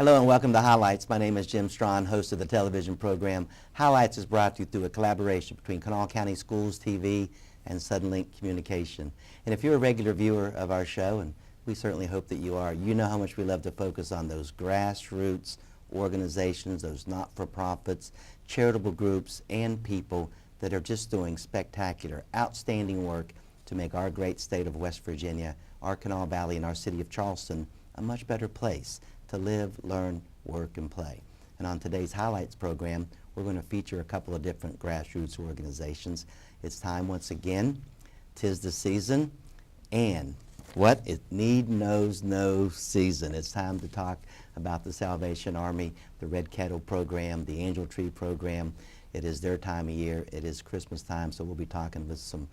Hello and welcome to Highlights. My name is Jim Strawn, host of the television program. Highlights is brought to you through a collaboration between Kanawha County Schools TV and Suddenlink Communication. And if you're a regular viewer of our show, and we certainly hope that you are, you know how much we love to focus on those grassroots organizations, those not-for-profits, charitable groups, and people that are just doing spectacular, outstanding work to make our great state of West Virginia, our Kanawha Valley, and our city of Charleston a much better place to live, learn, work, and play. And on today's Highlights program, we're going to feature a couple of different grassroots organizations. It's time once again, 'tis the season, and what? It knows no season. It's time to talk about the Salvation Army, the Red Kettle program, the Angel Tree program. It is their time of year. It is Christmas time, so we'll be talking with some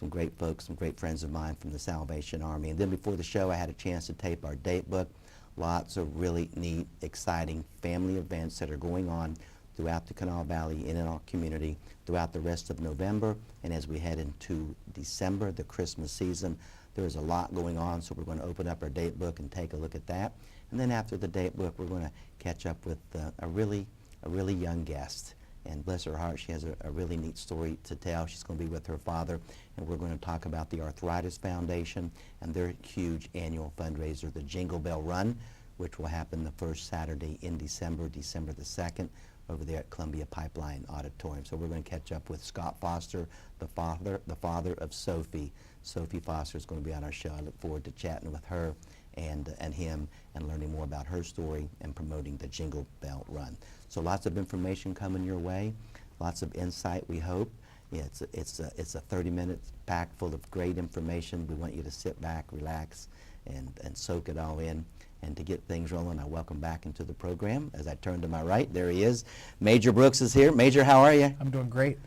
great folks, some great friends of mine from the Salvation Army. And then before the show, I had a chance to tape our date book. Lots of really neat, exciting family events that are going on throughout the Kanawha Valley and in our community throughout the rest of November. And as we head into December, the Christmas season, there's a lot going on, so we're going to open up our date book and take a look at that. And then after the date book, we're going to catch up with a really young guest. And bless her heart, she has a really neat story to tell. She's going to be with her father, and we're going to talk about the Arthritis Foundation and their huge annual fundraiser, the Jingle Bell Run, which will happen the first Saturday in December, December the 2nd, over there at Columbia Pipeline Auditorium. So we're going to catch up with Scott Foster, the father of Sophie. Sophie Foster is going to be on our show. I look forward to chatting with her and him and learning more about her story and promoting the Jingle Bell Run. So lots of information coming your way, lots of insight, we hope. Yeah, it's a 30 minutes packed full of great information. We want you to sit back, relax, and soak it all in. And to get things rolling, I welcome back into the program. As I turn to my right, there he is. Major Brooks is here. Major, how are you? I'm doing great.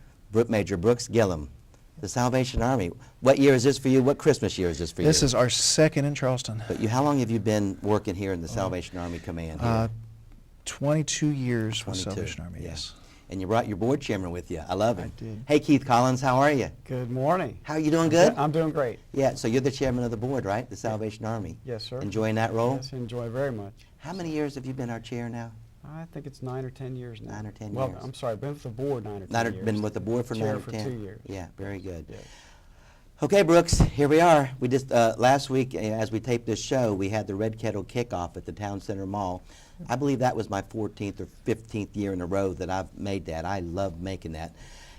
Major Brooks Gillum, the Salvation Army. What year is this for you? What Christmas year is this for you? This is our second in Charleston. But how long have you been working here in the Salvation Army Command here? 22 years 22, with Salvation Army, yeah. yes. And you brought your board chairman with you. I love him. I did. Hey, Keith Collins, how are you? Good morning. How are you doing? Good? I'm doing great. Yeah, so you're the chairman of the board, right? The Salvation Army. Yes, sir. Enjoying that role? Yes, enjoy very much. How many years have you been our chair now? I think it's 9 or 10 years now. 9 or 10 well, years. I'm sorry, been with the board 9 or 10 years. Been with the board for 9 Chair or 10? for 2 years. Yeah, very good. Yes. Okay, Brooks, here we are. We just, last week, as we taped this show, we had the Red Kettle kickoff at the Town Center Mall. I believe that was my 14th or 15th year in a row that I've made that. I love making that.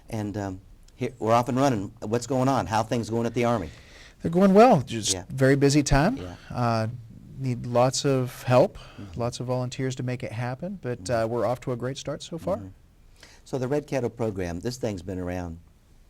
And here, we're off and running. What's going on? How are things going at the Army? They're going well. Just Yeah. very busy time. Yeah. Need lots of help, lots of volunteers to make it happen, but we're off to a great start so far. So the Red Kettle program, this thing's been around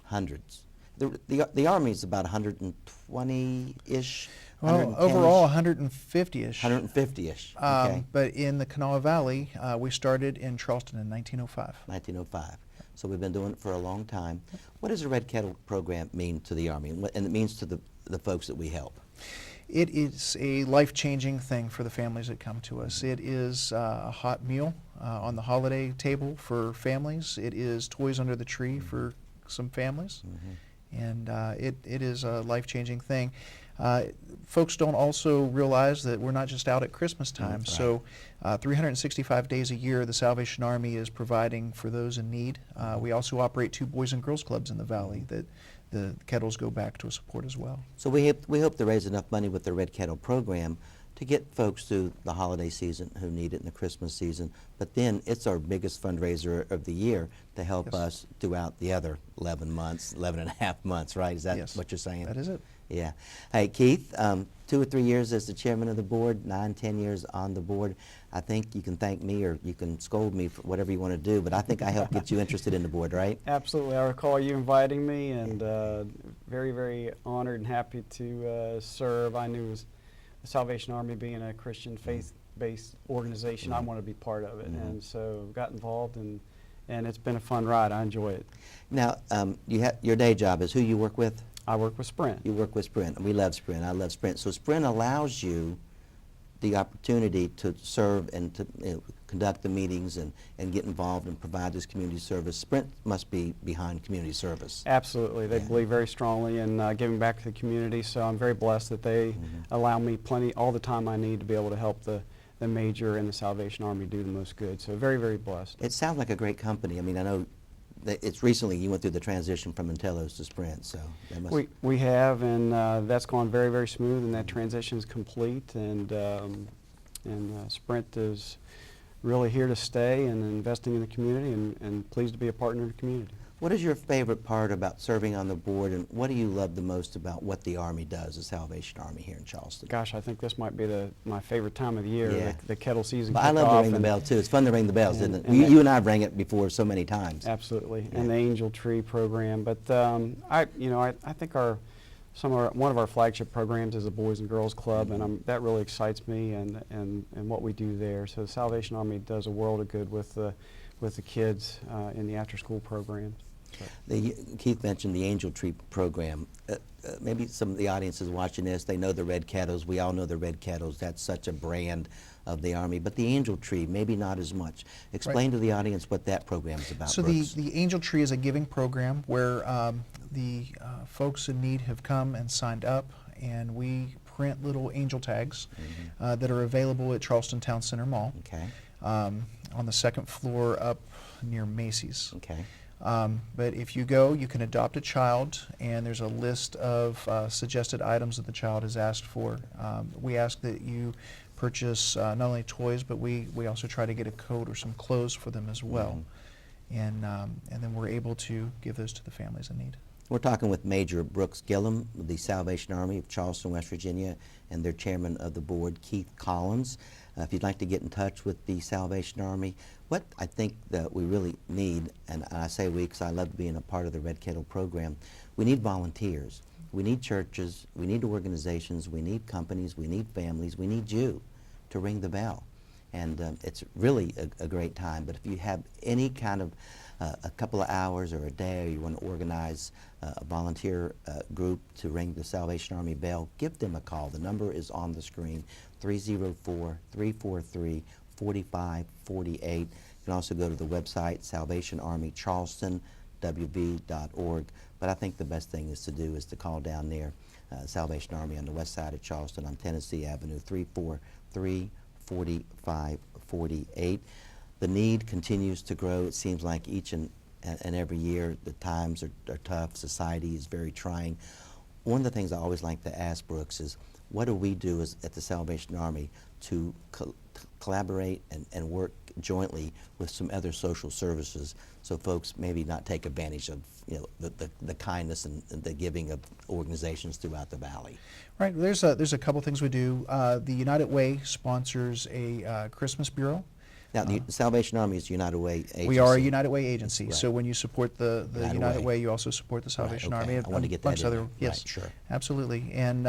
hundreds. The Army's about 120-ish. Well, overall 150-ish. 150-ish. Okay. But in the Kanawha Valley, we started in Charleston in 1905. 1905. So we've been doing it for a long time. What does the Red Kettle program mean to the Army, and it means to the folks that we help? It is a life-changing thing for the families that come to us. It is a hot meal on the holiday table for families. It is toys under the tree for some families. And it is a life-changing thing. Folks don't also realize that we're not just out at Christmas time. Right. So 365 days a year, the Salvation Army is providing for those in need. We also operate 2 Boys and Girls Clubs in the Valley that the Kettles go back to support as well. So we hope to raise enough money with the Red Kettle program to get folks through the holiday season who need it in the Christmas season. But then it's our biggest fundraiser of the year to help Yes. us throughout the other 11 and a half months, right? Is that Yes. what you're saying? That is it. Yeah. Hey, Keith, 2 or 3 years as the chairman of the board, 9, 10 years on the board. I think you can thank me or you can scold me for whatever you want to do, but I think I helped get you interested in the board, right? Absolutely. I recall you inviting me, and very, very honored and happy to serve. I knew the Salvation Army being a Christian faith-based organization, I want to be part of it. And so got involved, and it's been a fun ride. I enjoy it. Now, your day job is who you work with? I work with Sprint. You work with Sprint. We love Sprint. I love Sprint. So Sprint allows you the opportunity to serve and to conduct the meetings and get involved and provide this community service. Sprint must be behind community service. Absolutely. They Yeah. believe very strongly in giving back to the community, so I'm very blessed that they allow me all the time I need to be able to help the the Major and the Salvation Army do the most good. So very, very blessed. It sounds like a great company. I mean, I know that it's recently you went through the transition from Intellos to Sprint, so that must... We have, and that's gone very, very smooth, and that transition is complete, and Sprint is really here to stay and investing in the community, and pleased to be a partner in the community. What is your favorite part about serving on the board, and what do you love the most about what the Army does, the Salvation Army here in Charleston? Gosh, I think this might be my favorite time of the year, Yeah. the kettle season But I love to ring the and- bell too. It's fun to ring the bells, and- isn't it? and You, the- you and I have rang it before so many times. Absolutely, Yeah. and the Angel Tree program. But I think one of our flagship programs is the Boys and Girls Club, and that really excites me and what we do there. So the Salvation Army does a world of good with the kids in the after-school programs. Keith mentioned the Angel Tree program. Maybe some of the audience is watching this. They know the Red Kettles. We all know the Red Kettles. That's such a brand of the Army. But the Angel Tree, maybe not as much. Explain to the audience what that program is about, So Brooks. the Angel Tree is a giving program where the folks in need have come and signed up, and we print little angel tags that are available at Charleston Town Center Mall Okay, on the second floor up near Macy's. okay. But if you go, you can adopt a child, and there's a list of suggested items that the child has asked for. We ask that you purchase not only toys, but we also try to get a coat or some clothes for them as well. And then we're able to give those to the families in need. We're talking with Major Brooks Gillum of the Salvation Army of Charleston, West Virginia, and their chairman of the board, Keith Collins. If you'd like to get in touch with the Salvation Army, what I think that we really need, and I say we because I love being a part of the Red Kettle program, we need volunteers. We need churches, we need organizations, we need companies, we need families, we need you to ring the bell. And it's really a great time. But if you have any kind of a couple of hours or a day, or you want to organize a volunteer group to ring the Salvation Army bell, give them a call. The number is on the screen, 304-343-4548. You can also go to the website, salvationarmycharlestonwv.org. But I think the best thing is to call down there, Salvation Army on the west side of Charleston on Tennessee Avenue, 343-4548. The need continues to grow. It seems like each and every year the times are tough. Society is very trying. One of the things I always like to ask Brooks is, what do we do at the Salvation Army to collaborate and work jointly with some other social services so folks maybe not take advantage of the kindness and the giving of organizations throughout the valley? Right. There's a couple things we do. The United Way sponsors a Christmas bureau. Now, the Salvation Army is United Way agency. We are a United Way agency, Right. so when you support the United Way, you also support the Salvation Right, okay. Army. I wanted to get that bunch in other, there. yes, Right, sure. absolutely. And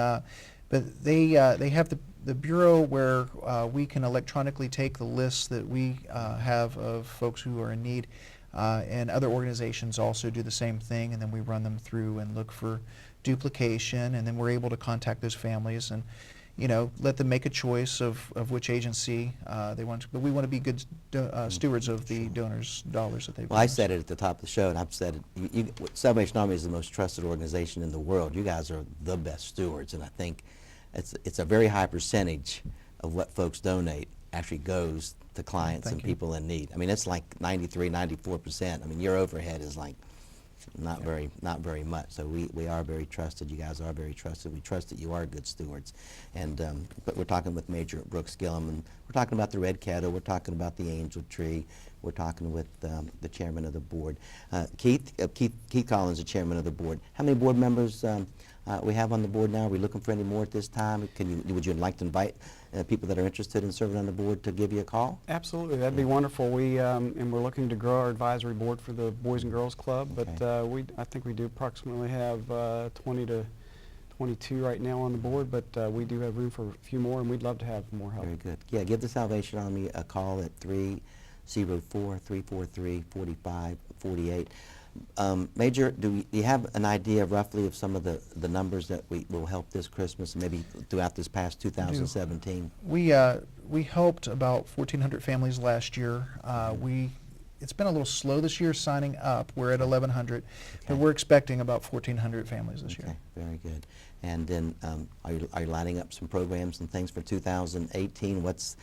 but they have the bureau where we can electronically take the lists that we have of folks who are in need, and other organizations also do the same thing, and then we run them through and look for duplication, and then we're able to contact those families and let them make a choice of which agency they want to. But we want to be good stewards of the donors' dollars that they've Well, I given us. said it at the top of the show, and I've said it. Salvation Army is the most trusted organization in the world. You guys are the best stewards, and I think it's a very high percentage of what folks donate actually goes to clients and Thank you. people in need. I mean, it's like 93, 94%. I mean, your overhead is like not very much. So we are very trusted. You guys are very trusted. We trust that you are good stewards. And but we're talking with Major Brooks Gillum, and we're talking about the Red Kettle. We're talking about the Angel Tree. We're talking with the chairman of the board, Keith Collins, the chairman of the board. How many board members we have on the board now? Are we looking for any more at this time? Would you like to invite people that are interested in serving on the board to give you a call? Absolutely, that'd be wonderful. And we're looking to grow our advisory board for the Boys and Girls Club, but I think we do approximately have 20 to 22 right now on the board, but we do have room for a few more, and we'd love to have more help. Very good. Yeah, give the Salvation Army a call at 304-343-4548. Major, do you have an idea roughly of some of the numbers that will help this Christmas and maybe throughout this past 2017? We helped about 1,400 families last year. We it's been a little slow this year signing up. We're at 1,100, but Okay. we're expecting about 1,400 families this year. Okay, very good. And then, are you lining up some programs and things for 2018? What's,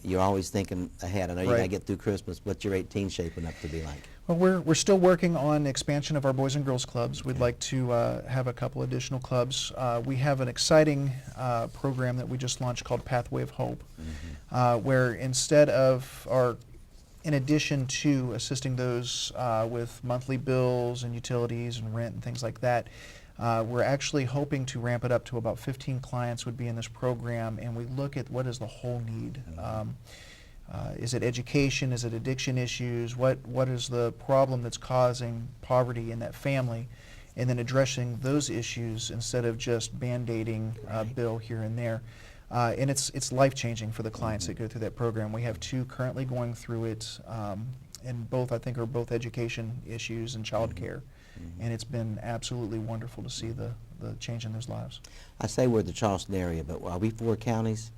you're always thinking ahead. I know you got to Right. get through Christmas. What's your 18 shaping up to be like? Well, we're still working on expansion of our Boys and Girls Clubs. We'd Okay. like to have a couple additional clubs. We have an exciting program that we just launched called Pathway of Hope, where instead of in addition to assisting those with monthly bills and utilities and rent and things like that, we're actually hoping to ramp it up to about 15 clients would be in this program, and we look at what is the whole need. Is it education? Is it addiction issues? What is the problem that's causing poverty in that family? And then addressing those issues instead of just band-aiding a bill here and there. And it's life-changing for the clients that go through that program. We have 2 currently going through it, and both, I think, are both education issues and child care. And it's been absolutely wonderful to see the change in those lives. I say we're the Charleston area, but are we 4 counties?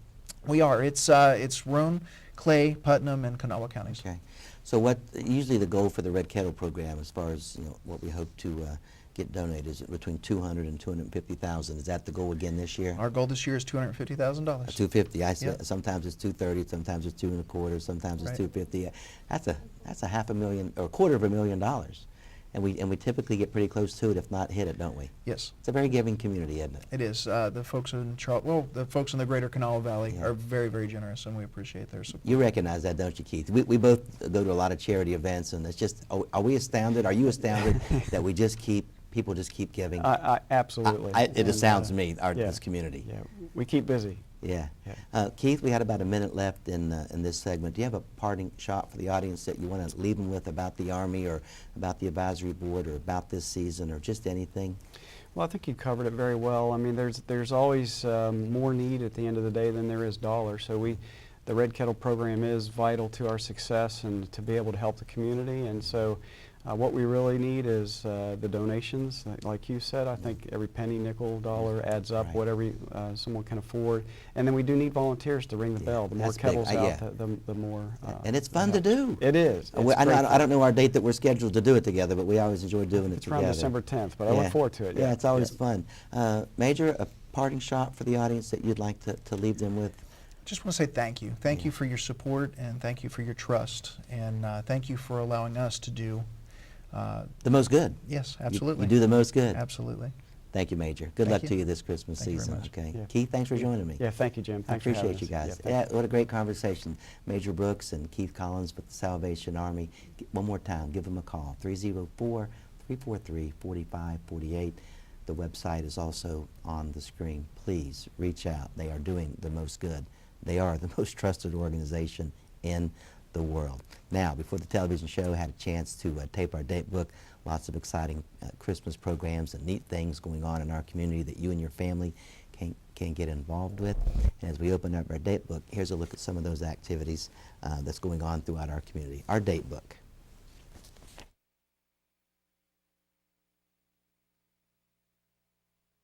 We are. It's Roane, Clay, Putnam, and Kanawha counties. Okay. So what, usually the goal for the Red Kettle program, as far as, what we hope to get donated, is between 200 and 250,000. Is that the goal again this year? Our goal this year is $250,000. 250. I see. Yep. Sometimes it's 230. Sometimes it's 225. Sometimes it's Right. 250. That's a $500,000 or $250,000, and we typically get pretty close to it, if not hit it, don't we? Yes, It's a very giving community, isn't it? it is. The folks in the folks in the greater Kanawha Valley Yeah. are very, very generous, and we appreciate their support. You recognize that, don't you, Keith? We both go to a lot of charity events, and it's just, are we astounded? Are you astounded that people just keep giving? Absolutely. It And, astounds me, yeah. this community. Yeah, we keep busy. Yeah. Yeah. Keith, we had about a minute left in this segment. Do you have a parting shot for the audience that you want to leave them with about the Army or about the advisory board or about this season or just anything? Well, I think you covered it very well. I mean, there's always more need at the end of the day than there is dollars. So the Red Kettle program is vital to our success and to be able to help the community. And so what we really need is the donations. Like you said, I think every penny, nickel, dollar adds up, Right. whatever someone can afford. And then we do need volunteers to ring the bell. The more that's big. kettles out, Yeah. the more. And it's fun to helps. do. It is. I It's great I fun. don't know our date that we're scheduled to do it together, but we always enjoy doing it It's together. around December 10th, but I look forward to it. Yeah, it's always Yeah. fun. Major, a parting shot for the audience that you'd like to leave them with? Just want to say thank you. Thank Yeah. you for your support, and thank you for your trust, and thank you for allowing us to do. The most good. Yes, You- absolutely. You do the most good. Absolutely. Thank you, Major. Good Thank luck you. to you this Christmas Thank you very season. much. Okay. Yeah. Keith, thanks for joining me. Yeah, thank you, Jim. I Thanks for having appreciate you us. guys. Yeah, thank you. What a great conversation. Major Brooks and Keith Collins with the Salvation Army. One more time, give them a call, 304-343-4548. The website is also on the screen. Please reach out. They are doing the most good. They are the most trusted organization in the world. Now, before the television show, had a chance to tape our date book. Lots of exciting Christmas programs and neat things going on in our community that you and your family can get involved with. And as we open up our date book, here's a look at some of those activities that's going on throughout our community. Our date book.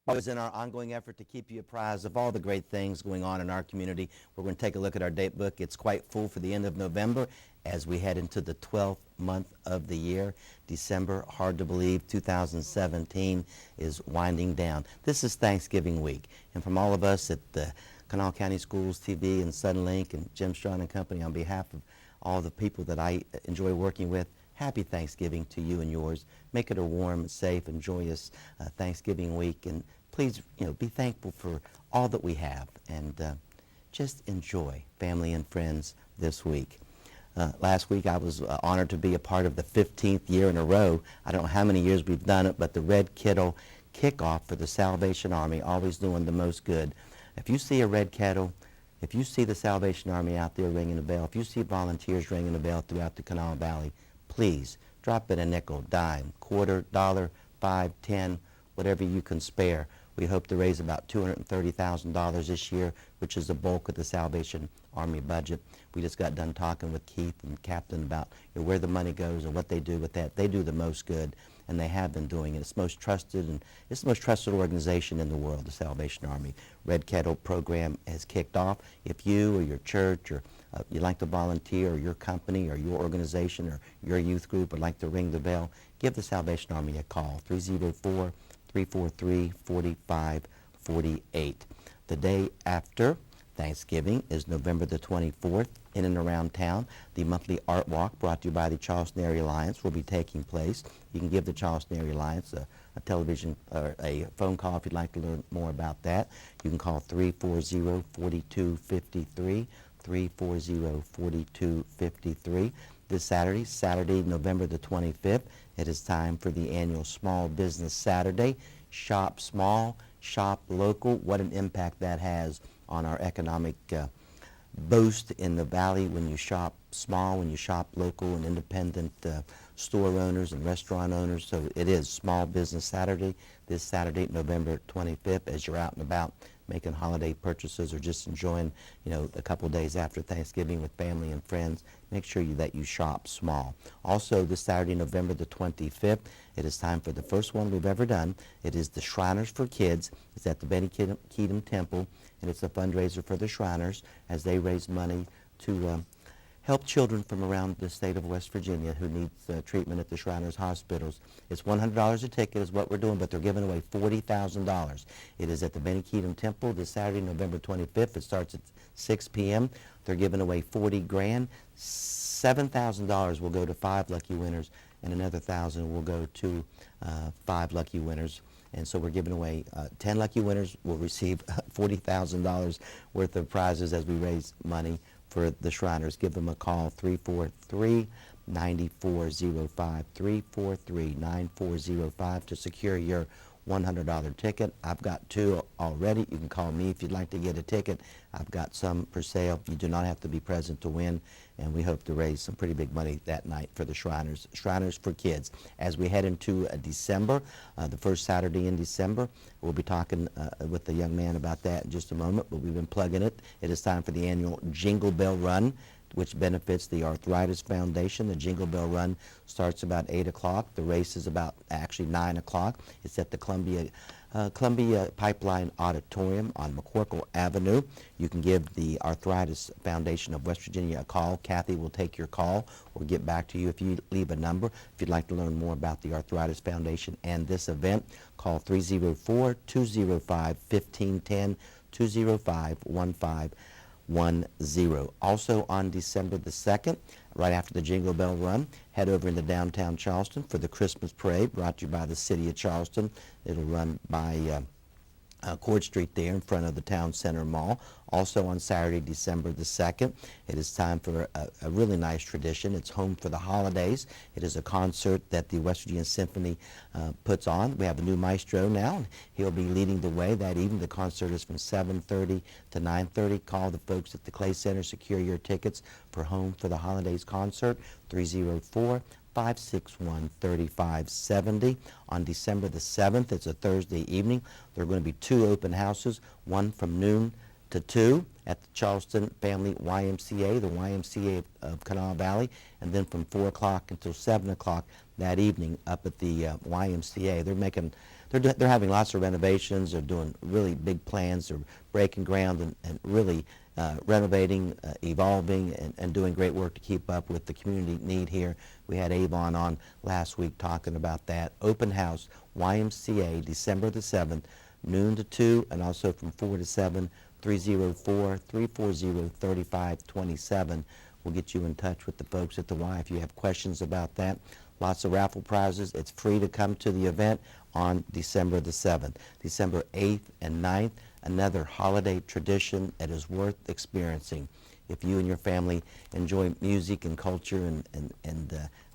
Always in our ongoing effort to keep you apprised of all the great things going on in our community. We're going to take a look at our date book. It's quite full for the end of November as we head into the 12th month of the year. December, hard to believe, 2017 is winding down. This is Thanksgiving week, and from all of us at the Kanawha County Schools TV and Suddenlink and Jim Strawn and Company, on behalf of all the people that I enjoy working with, happy Thanksgiving to you and yours. Make it a warm, safe, and joyous Thanksgiving week, and please, be thankful for all that we have, and just enjoy family and friends this week. Last week I was honored to be a part of the 15th year in a row. I don't know how many years we've done it, but the Red Kettle kickoff for the Salvation Army, always doing the most good. If you see a red kettle, if you see the Salvation Army out there ringing a bell, if you see volunteers ringing a bell throughout the Kanawha Valley, please drop in a nickel, dime, quarter, dollar, 5, 10, whatever you can spare. We hope to raise about $230,000 this year, which is the bulk of the Salvation Army budget. We just got done talking with Keith and Captain about where the money goes and what they do with that. They do the most good, and they have been doing it. It's most trusted, and it's the most trusted organization in the world, the Salvation Army. Red Kettle program has kicked off. If you or your church or you'd like to volunteer, or your company or your organization or your youth group would like to ring the bell, give the Salvation Army a call, 304-343-4548. The day after Thanksgiving is November the 24th. In and around town, the monthly art walk brought to you by the Charleston Area Alliance will be taking place. You can give the Charleston Area Alliance a television or a phone call if you'd like to learn more about that. You can call 340-4253, 340-4253. This Saturday, November the 25th, it is time for the annual Small Business Saturday. Shop small, shop local. What an impact that has on our economic boost in the valley when you shop small, when you shop local and independent store owners and restaurant owners. So it is Small Business Saturday, this Saturday, November 25th, as you're out and about making holiday purchases or just enjoying, a couple days after Thanksgiving with family and friends. Make sure that you shop small. Also, this Saturday, November the 25th, it is time for the first one we've ever done. It is the Shriners for Kids. It's at the Benny Keatum Temple, and it's a fundraiser for the Shriners as they raise money to help children from around the state of West Virginia who need treatment at the Shriners hospitals. It's $100 a ticket is what we're doing, but they're giving away $40,000. It is at the Benny Keatum Temple this Saturday, November 25th. It starts at 6 p.m. They're giving away $40 grand. $7,000 will go to 5 lucky winners, and another $1,000 will go to 5 lucky winners. And so we're giving away 10 lucky winners will receive $40,000 worth of prizes as we raise money for the Shriners. Give them a call, 343-9405, 343-9405 to secure your $100 ticket. I've got 2 already. You can call me if you'd like to get a ticket. I've got some for sale. You do not have to be present to win, and we hope to raise some pretty big money that night for the Shriners. Shriners for Kids. As we head into December, the first Saturday in December, we'll be talking with the young man about that in just a moment, but we've been plugging it. It is time for the annual Jingle Bell Run, which benefits the Arthritis Foundation. The Jingle Bell Run starts about 8 o'clock. The race is about actually 9 o'clock. It's at the Columbia Pipeline Auditorium on McCorkle Avenue. You can give the Arthritis Foundation of West Virginia a call. Kathy will take your call or get back to you if you leave a number. If you'd like to learn more about the Arthritis Foundation and this event, call 304-205-1510, 205-1510. Also on December the 2nd, right after the Jingle Bell Run, head over into downtown Charleston for the Christmas Parade brought to you by the City of Charleston. It'll run by Court Street there in front of the Town Center Mall. Also on Saturday, December the 2nd, it is time for a really nice tradition. It's Home for the Holidays. It is a concert that the West Virginia Symphony puts on. We have a new maestro now, and he'll be leading the way that evening. The concert is from 7:30 to 9:30. Call the folks at the Clay Center. Secure your tickets for Home for the Holidays concert, 304-561-3570. On December the 7th, it's a Thursday evening. There are going to be 2 open houses, one from noon to 2 at the Charleston Family YMCA, the YMCA of Kanawha Valley, and then from 4 o'clock until 7 o'clock that evening up at the YMCA. They're having lots of renovations. They're doing really big plans. They're breaking ground and really renovating, evolving, and doing great work to keep up with the community need here. We had Avon on last week talking about that. Open house, YMCA, December the 7th, noon to 2, and also from 4 to 7, 304-340-3527. We'll get you in touch with the folks at the Y if you have questions about that. Lots of raffle prizes. It's free to come to the event on December the 7th. December 8th and 9th, another holiday tradition that is worth experiencing. If you and your family enjoy music and culture and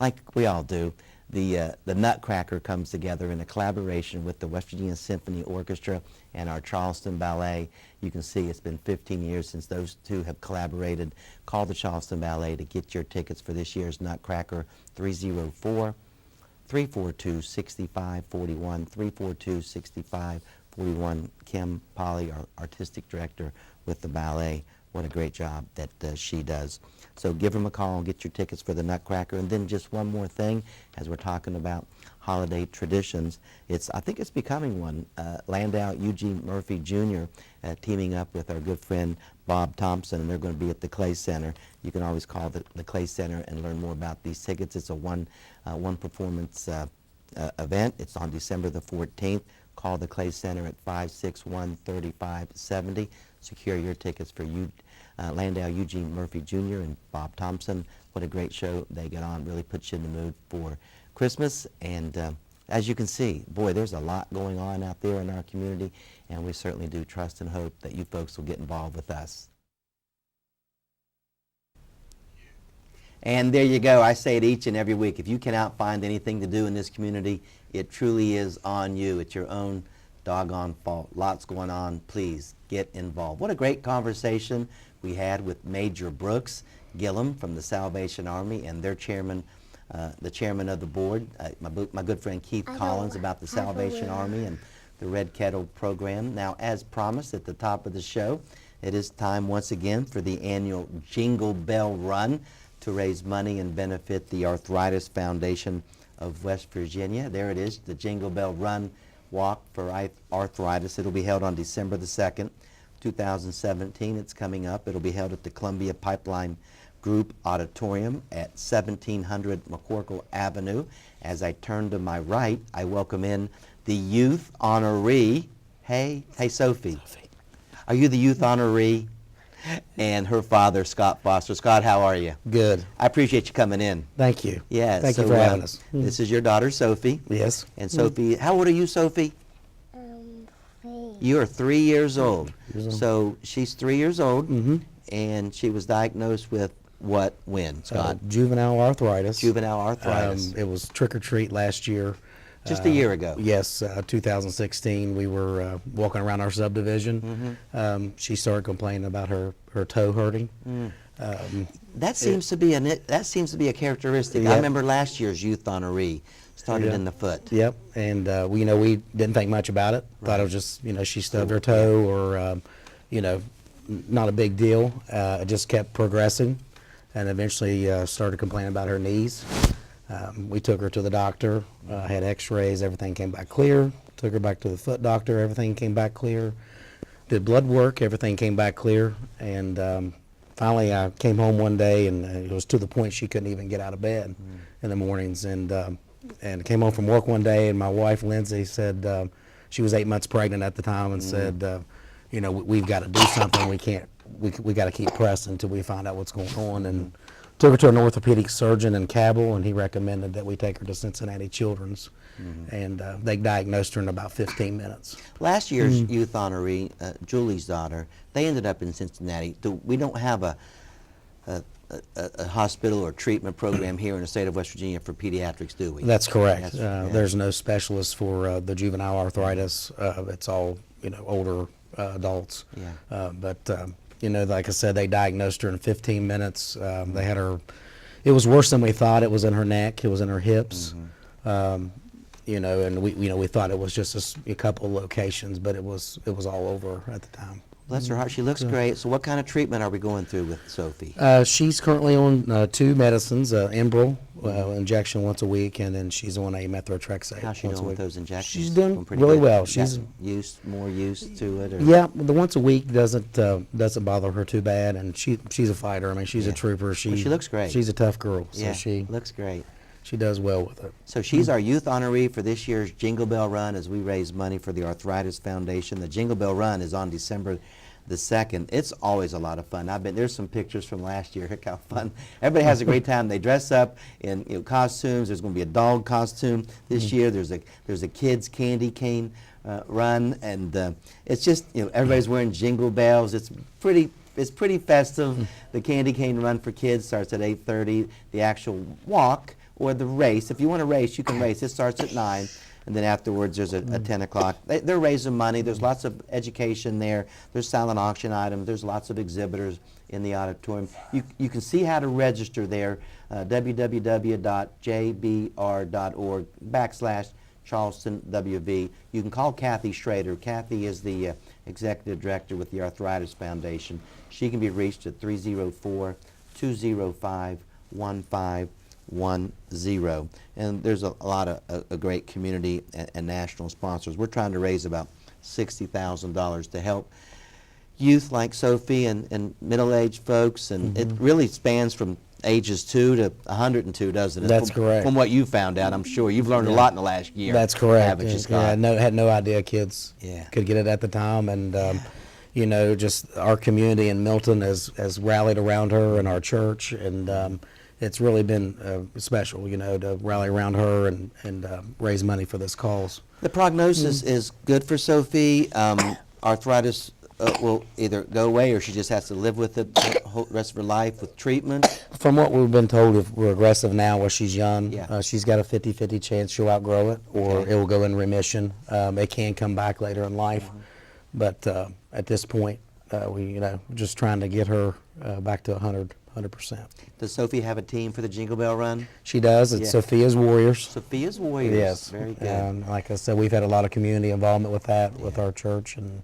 like we all do, the Nutcracker comes together in a collaboration with the West Virginia Symphony Orchestra and our Charleston Ballet. You can see it's been 15 years since those two have collaborated. Call the Charleston Ballet to get your tickets for this year's Nutcracker, 304-342-6541, 342-6541. Kim Polly, our artistic director with the ballet, what a great job that she does. So give them a call and get your tickets for the Nutcracker. And then just one more thing, as we're talking about holiday traditions, I think it's becoming one. Landau Eugene Murphy Jr. Teaming up with our good friend Bob Thompson, and they're going to be at the Clay Center. You can always call the Clay Center and learn more about these tickets. It's a one performance event. It's on December the 14th. Call the Clay Center at 561-3570. Secure your tickets for Landau Eugene Murphy Jr. and Bob Thompson. What a great show they get on. Really puts you in the mood for Christmas. And as you can see, boy, there's a lot going on out there in our community, and we certainly do trust and hope that you folks will get involved with us. And there you go. I say it each and every week. If you cannot find anything to do in this community, it truly is on you. It's your own doggone fault. Lots going on. Please get involved. What a great conversation we had with Major Brooks Gillum from the Salvation Army and their chairman, the chairman of the board, my good friend Keith Collins, about the Salvation Army and the Red Kettle program. Now, as promised at the top of the show, it is time once again for the annual Jingle Bell Run to raise money and benefit the Arthritis Foundation of West Virginia. There it is, the Jingle Bell Run Walk for Arthritis. It'll be held on December the 2nd, 2017. It's coming up. It'll be held at the Columbia Pipeline Group Auditorium at 1700 McCorkle Avenue. As I turn to my right, I welcome in the youth honoree. Hey, Sophie. Are you the youth honoree? And her father, Scott Foster. Scott, how are you? Good. I appreciate you coming in. Thank you. Yeah. Thank you for having us. This is your daughter, Sophie. Yes. And Sophie, how old are you, Sophie? 3. You are 3 years old. Years old. So she's 3 years old, Mm-hmm. and she was diagnosed with what, when, Scott? Juvenile arthritis. Juvenile arthritis. It was trick or treat last year. Just a year ago. Yes, 2016. We were walking around our subdivision. She started complaining about her toe hurting. That seems to be a characteristic. I Yep. remember last year's youth honoree started Yeah. in the foot. Yep, and we didn't think much about it. Thought it was just she stubbed her toe or not a big deal. It just kept progressing, and eventually started complaining about her knees. We took her to the doctor, had x-rays, everything came back clear. Took her back to the foot doctor, everything came back clear. Did blood work, everything came back clear. And finally I came home one day, and it was to the point she couldn't even get out of bed in the mornings. And came home from work one day, and my wife, Lindsay, said, she was 8 months pregnant at the time, and said, we've got to do something. We got to keep pressing until we find out what's going on. And took her to an orthopedic surgeon in Cabell, and he recommended that we take her to Cincinnati Children's, and they diagnosed her in about 15 minutes. Last year's youth honoree, Julie's daughter, they ended up in Cincinnati. We don't have a hospital or treatment program here in the state of West Virginia for pediatrics, do we? That's correct. Yeah. There's no specialist for the juvenile arthritis. It's all older adults. Yeah. Like I said, they diagnosed her in 15 minutes. They had her. It was worse than we thought. It was in her neck. It was in her hips. And we thought it was just a couple of locations, but it was all over at the time. Bless her heart. She looks great. So what kind of treatment are we going through with Sophie? She's currently on 2 medicines, Enbrel injection once a week, and then she's on a methotrexate. How's she once a doing with week. those injections? She's doing pretty really good? well. Got She's more used to it? Or? Yeah, the once a week doesn't bother her too bad, and she's a fighter. I mean, she's a trooper. Well, she looks great. She's a tough girl, so Yeah, she looks great. does well with it. So she's our youth honoree for this year's Jingle Bell Run as we raise money for the Arthritis Foundation. The Jingle Bell Run is on December the 2nd. It's always a lot of fun. There's some pictures from last year. Heck, how fun. Everybody has a great time. They dress up in costumes. There's going to be a dog costume this year. There's a kids candy cane run, and it's just everybody's wearing jingle bells. It's pretty festive. The candy cane run for kids starts at 8:30. The actual walk or the race, if you want to race, you can race. It starts at 9. And then afterwards, there's a 10 o'clock. They're raising money. There's lots of education there. There's silent auction items. There's lots of exhibitors in the auditorium. You can see how to register there, www.jbr.org Charleston WV. You can call Kathy Schrader. Kathy is the executive director with the Arthritis Foundation. She can be reached at 304-205-1510. And there's a lot of great community and national sponsors. We're trying to raise about $60,000 to help youth like Sophie and middle-aged folks, and it really spans from ages 2 to 102, doesn't it? That's correct. From what you found out, I'm sure you've learned a lot in the last year. That's correct. haven't you, Yeah, Scott? had no idea kids Yeah. could get it at the time, and you know, just our community in Milton has rallied around her and our church, and it's really been special, you know, to rally around her and raise money for this cause. The prognosis is good for Sophie. Arthritis will either go away or she just has to live with it the whole rest of her life with treatment. From what we've been told, if we're aggressive now while she's young, Yeah. she's got a 50-50 chance she'll outgrow it, or Okay. it will go in remission. It can come back later in life, but at this point, we're just trying to get her back to 100%. Does Sophie have a team for the Jingle Bell Run? She does. It's Yeah. Sophia's Warriors. Sophia's Warriors. Yes. Very good. Like I said, we've had a lot of community involvement with that, with our church and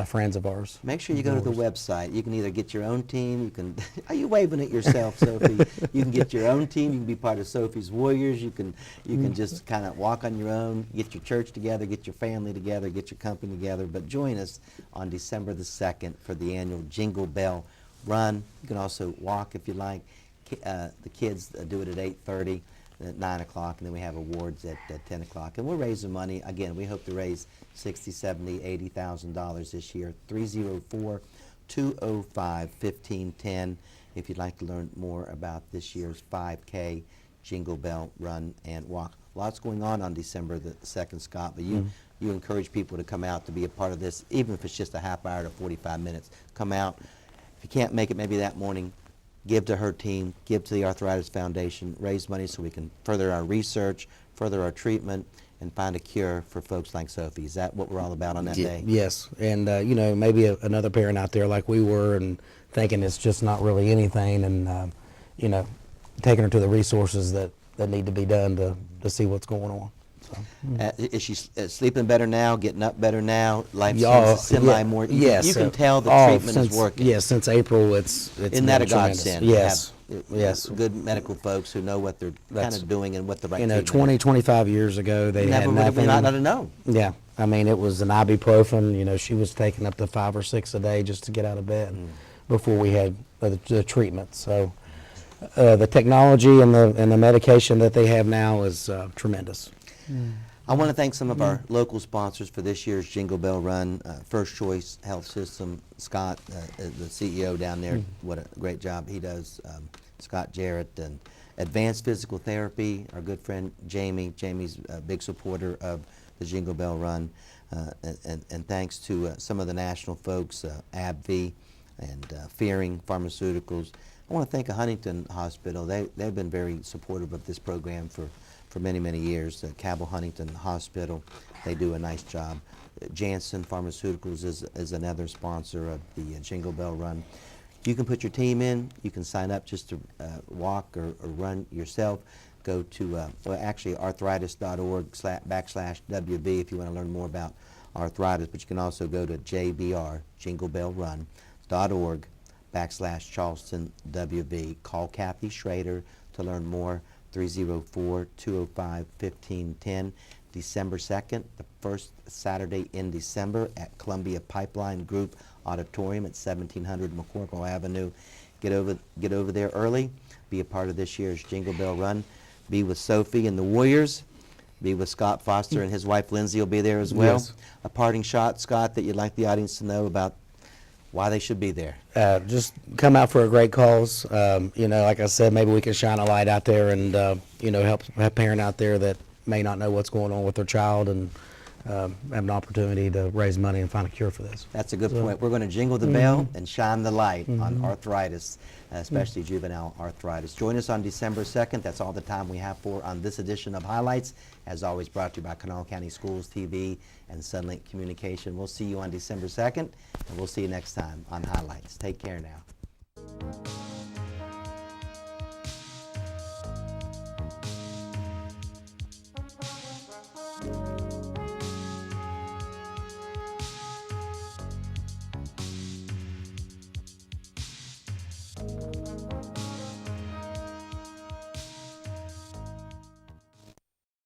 friends of ours. Make sure you go to the website. You can either get your own team. You can. Are you waving at yourself, Sophie? You can get your own team. You can be part of Sophie's Warriors. You can just kind of walk on your own. Get your church together. Get your family together. Get your company together. But join us on December the 2nd for the annual Jingle Bell Run. You can also walk if you like. The kids do it at 8:30. At 9 o'clock, and then we have awards at 10 o'clock. And we're raising money. Again, we hope to raise $60,000, $70,000, $80,000 this year. 304-205-1510 if you'd like to learn more about this year's 5K Jingle Bell Run and Walk. Lots going on December the 2nd, Scott, but you encourage people to come out to be a part of this, even if it's just a half hour to 45 minutes. Come out. If you can't make it maybe that morning, give to her team, give to the Arthritis Foundation, raise money so we can further our research, further our treatment, and find a cure for folks like Sophie. Is that what we're all about on that day? Yes, and maybe another parent out there like we were and thinking it's just not really anything, and taking her to the resources that need to be done to see what's going on. So, Is she sleeping better now, getting up better now? Life Yeah, seems semi more. yes, You can tell the treatment is working. Yes, since April, it's Isn't that a been tremendous. godsend? Yes, To have, yes. Good medical folks who know what they're kind That's- of doing and what the right You know, treatment 20, 25 years ago, they Never had would have nothing. not have known. Yeah, I mean, it was an ibuprofen. You know, she was taking up to 5 or 6 a day just to get out of bed before we had the treatment. So the technology and the medication that they have now is tremendous. I want to thank some of our local sponsors for this year's Jingle Bell Run. First Choice Health System, Scott, the CEO down there, what a great job he does. Scott Jarrett, and Advanced Physical Therapy, our good friend Jamie. Jamie's a big supporter of the Jingle Bell Run. And thanks to some of the national folks, AbbVie and Fearing Pharmaceuticals. I want to thank Huntington Hospital. They've been very supportive of this program for many, many years. Cabell Huntington Hospital, they do a nice job. Janssen Pharmaceuticals is another sponsor of the Jingle Bell Run. You can put your team in. You can sign up just to walk or run yourself. Go to, actually, arthritis.org/WB if you want to learn more about arthritis. But you can also go to jinglebellrun.org/Charleston WB. Call Kathy Schrader to learn more. 304-205-1510. December 2nd, the first Saturday in December at Columbia Pipeline Group Auditorium at 1700 McCorkle Avenue. Get over there early. Be a part of this year's Jingle Bell Run. Be with Sophie and the Warriors. Be with Scott Foster and his wife Lindsay will be there as well. Yes. A parting shot, Scott, that you'd like the audience to know about why they should be there. Just come out for a great cause. Like I said, maybe we can shine a light out there and, help a parent out there that may not know what's going on with their child and have an opportunity to raise money and find a cure for this. That's a good point. We're going to jingle the bell and shine the light on arthritis, especially juvenile arthritis. Join us on December 2nd. That's all the time we have on this edition of Highlights. As always, brought to you by Kanawha County Schools TV and Suddenlink Communication. We'll see you on December 2nd, and we'll see you next time on Highlights. Take care now.